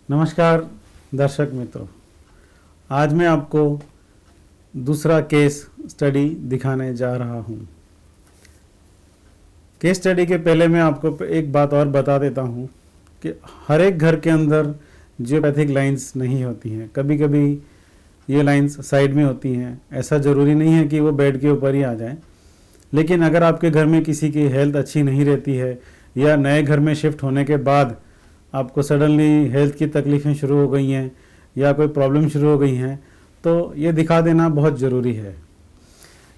नमस्कार दर्शक मित्रों, आज मैं आपको दूसरा केस स्टडी दिखाने जा रहा हूँ। केस स्टडी के पहले मैं आपको एक बात और बता देता हूँ कि हर एक घर के अंदर जियोपैथिक लाइंस नहीं होती हैं। कभी कभी ये लाइंस साइड में होती हैं। ऐसा ज़रूरी नहीं है कि वो बेड के ऊपर ही आ जाएं। लेकिन अगर आपके घर में किसी की हेल्थ अच्छी नहीं रहती है या नए घर में शिफ्ट होने के बाद आपको सडनली हेल्थ की तकलीफ़ें शुरू हो गई हैं या कोई प्रॉब्लम शुरू हो गई हैं, तो ये दिखा देना बहुत ज़रूरी है।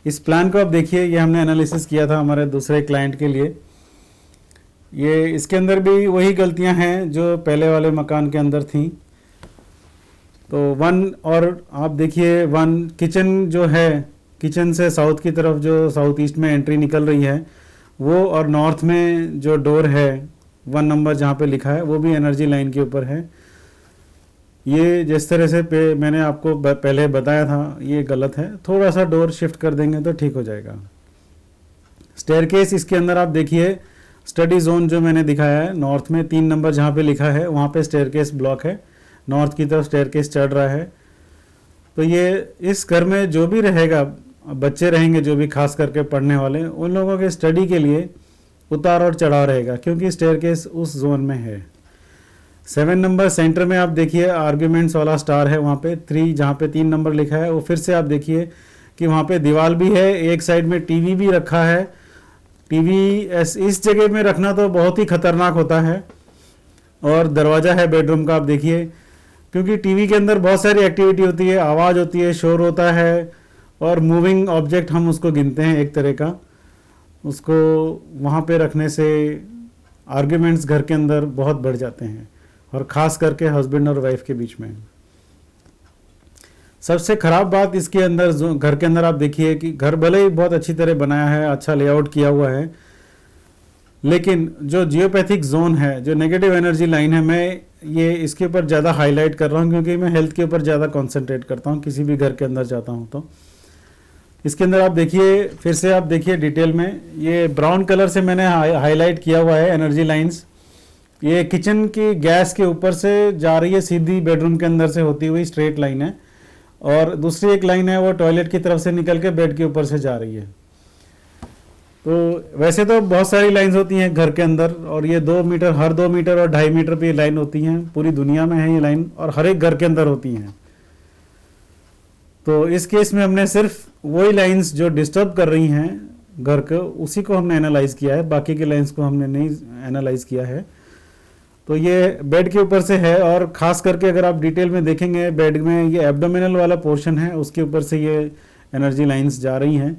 इस प्लान को आप देखिए, ये हमने एनालिसिस किया था हमारे दूसरे क्लाइंट के लिए। ये इसके अंदर भी वही गलतियां हैं जो पहले वाले मकान के अंदर थी। तो और आप देखिए किचन जो है, किचन से साउथ की तरफ जो साउथ ईस्ट में एंट्री निकल रही है वो, और नॉर्थ में जो डोर है 1 नंबर जहाँ पे लिखा है वो भी एनर्जी लाइन के ऊपर है। ये जिस तरह से मैंने आपको पहले बताया था ये गलत है। थोड़ा सा डोर शिफ्ट कर देंगे तो ठीक हो जाएगा। स्टेयरकेस इसके अंदर आप देखिए, स्टडी जोन जो मैंने दिखाया है नॉर्थ में 3 नंबर जहाँ पे लिखा है वहाँ पे स्टेयरकेस ब्लॉक है, नॉर्थ की तरफ स्टेयरकेस चढ़ रहा है। तो ये इस घर में जो भी रहेगा, बच्चे रहेंगे जो भी खास करके पढ़ने वाले, उन लोगों के स्टडी के लिए उतार और चढ़ाव रहेगा क्योंकि स्टेयरकेस उस जोन में है। 7 नंबर सेंटर में आप देखिए आर्ग्यूमेंट्स वाला स्टार है, वहाँ पे 3 जहाँ पे 3 नंबर लिखा है वो फिर से आप देखिए कि वहाँ पे दीवार भी है, एक साइड में टीवी भी रखा है। टीवी इस जगह में रखना तो बहुत ही खतरनाक होता है। और दरवाज़ा है बेडरूम का, आप देखिए, क्योंकि टीवी के अंदर बहुत सारी एक्टिविटी होती है, आवाज़ होती है, शोर होता है और मूविंग ऑब्जेक्ट हम उसको गिनते हैं एक तरह का। उसको वहाँ पे रखने से आर्ग्यूमेंट्स घर के अंदर बहुत बढ़ जाते हैं, और ख़ास करके हस्बैंड और वाइफ के बीच में। सबसे ख़राब बात इसके अंदर, जो घर के अंदर आप देखिए कि घर भले ही बहुत अच्छी तरह बनाया है, अच्छा लेआउट किया हुआ है, लेकिन जो जियोपैथिक जोन है, जो नेगेटिव एनर्जी लाइन है, मैं ये इसके ऊपर ज़्यादा हाईलाइट कर रहा हूँ क्योंकि मैं हेल्थ के ऊपर ज़्यादा कॉन्सेंट्रेट करता हूँ किसी भी घर के अंदर जाता हूँ। तो इसके अंदर आप देखिए, फिर से आप देखिए डिटेल में, ये ब्राउन कलर से मैंने हाईलाइट किया हुआ है एनर्जी लाइंस। ये किचन की गैस के ऊपर से जा रही है, सीधी बेडरूम के अंदर से होती हुई स्ट्रेट लाइन है, और दूसरी एक लाइन है वो टॉयलेट की तरफ से निकल के बेड के ऊपर से जा रही है। तो वैसे तो बहुत सारी लाइंस होती हैं घर के अंदर, और ये 2 मीटर, हर 2 मीटर और 2.5 मीटर पे लाइन होती हैं। पूरी दुनिया में है ये लाइन और हर एक घर के अंदर होती हैं। तो इस केस में हमने सिर्फ वही लाइंस जो डिस्टर्ब कर रही हैं घर को, उसी को हमने एनालाइज किया है, बाकी की लाइंस को हमने नहीं एनालाइज किया है। तो ये बेड के ऊपर से है, और ख़ास करके अगर आप डिटेल में देखेंगे बेड में, ये एब्डोमिनल वाला पोर्शन है, उसके ऊपर से ये एनर्जी लाइंस जा रही हैं।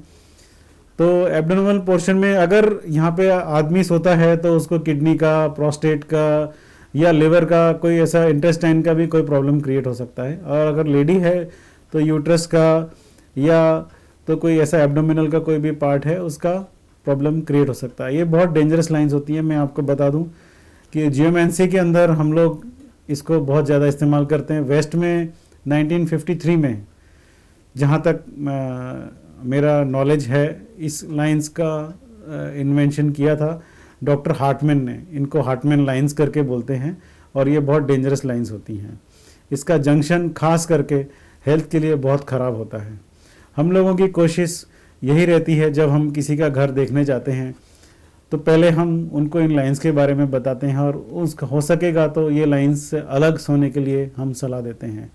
तो एब्डोमिनल पोर्शन में अगर यहाँ पे आदमी सोता है तो उसको किडनी का, प्रोस्टेट का या लिवर का, कोई ऐसा इंटेस्टाइन का भी कोई प्रॉब्लम क्रिएट हो सकता है। और अगर लेडी है तो यूट्रस का या तो कोई ऐसा एब्डोमिनल का कोई भी पार्ट है उसका प्रॉब्लम क्रिएट हो सकता है। ये बहुत डेंजरस लाइंस होती हैं। मैं आपको बता दूं कि जियोमेंसी के अंदर हम लोग इसको बहुत ज़्यादा इस्तेमाल करते हैं। वेस्ट में 1953 में, जहाँ तक मेरा नॉलेज है, इस लाइंस का इन्वेंशन किया था डॉक्टर हार्टमैन ने। इनको हार्टमैन लाइंस करके बोलते हैं, और ये बहुत डेंजरस लाइंस होती हैं। इसका जंक्शन खास करके हेल्थ के लिए बहुत ख़राब होता है। हम लोगों की कोशिश यही रहती है, जब हम किसी का घर देखने जाते हैं तो पहले हम उनको इन लाइंस के बारे में बताते हैं, और उसका हो सकेगा तो ये लाइंस से अलग सोने के लिए हम सलाह देते हैं।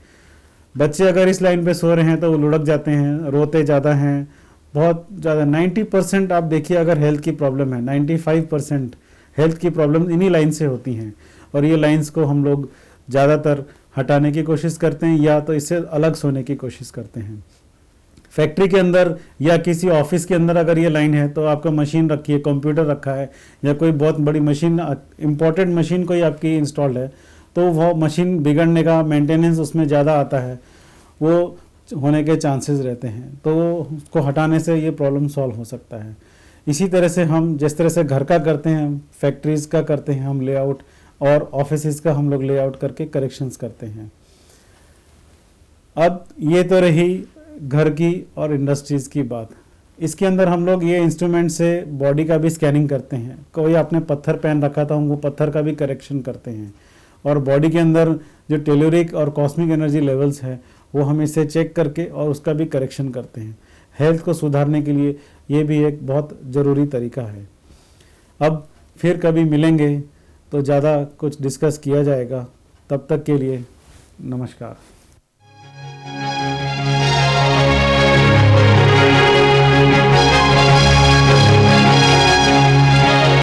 बच्चे अगर इस लाइन पे सो रहे हैं तो वो लुढ़क जाते हैं, रोते ज़्यादा हैं, बहुत ज़्यादा। 90% आप देखिए अगर हेल्थ की प्रॉब्लम है, 95% हेल्थ की प्रॉब्लम इन्हीं लाइन से होती हैं। और ये लाइंस को हम लोग ज़्यादातर हटाने की कोशिश करते हैं, या तो इससे अलग सोने की कोशिश करते हैं। फैक्ट्री के अंदर या किसी ऑफिस के अंदर अगर ये लाइन है तो आपका मशीन रखी है, कंप्यूटर रखा है, या कोई बहुत बड़ी मशीन, इम्पोर्टेंट मशीन कोई आपकी इंस्टॉल्ड है, तो वो मशीन बिगड़ने का, मेंटेनेंस उसमें ज़्यादा आता है, वो होने के चांसेस रहते हैं। तो उसको हटाने से ये प्रॉब्लम सॉल्व हो सकता है। इसी तरह से हम जिस तरह से घर का करते हैं, फैक्ट्रीज़ का करते हैं हम लेआउट, और ऑफिस का हम लोग लेआउट करके करेक्शंस करते हैं। अब ये तो रही घर की और इंडस्ट्रीज़ की बात। इसके अंदर हम लोग ये इंस्ट्रूमेंट से बॉडी का भी स्कैनिंग करते हैं। कोई आपने पत्थर पहन रखा था, वो पत्थर का भी करेक्शन करते हैं। और बॉडी के अंदर जो टेलोरिक और कॉस्मिक एनर्जी लेवल्स है वो हम इससे चेक करके और उसका भी करेक्शन करते हैं। हेल्थ को सुधारने के लिए ये भी एक बहुत ज़रूरी तरीका है। अब फिर कभी मिलेंगे तो ज़्यादा कुछ डिस्कस किया जाएगा। तब तक के लिए नमस्कार।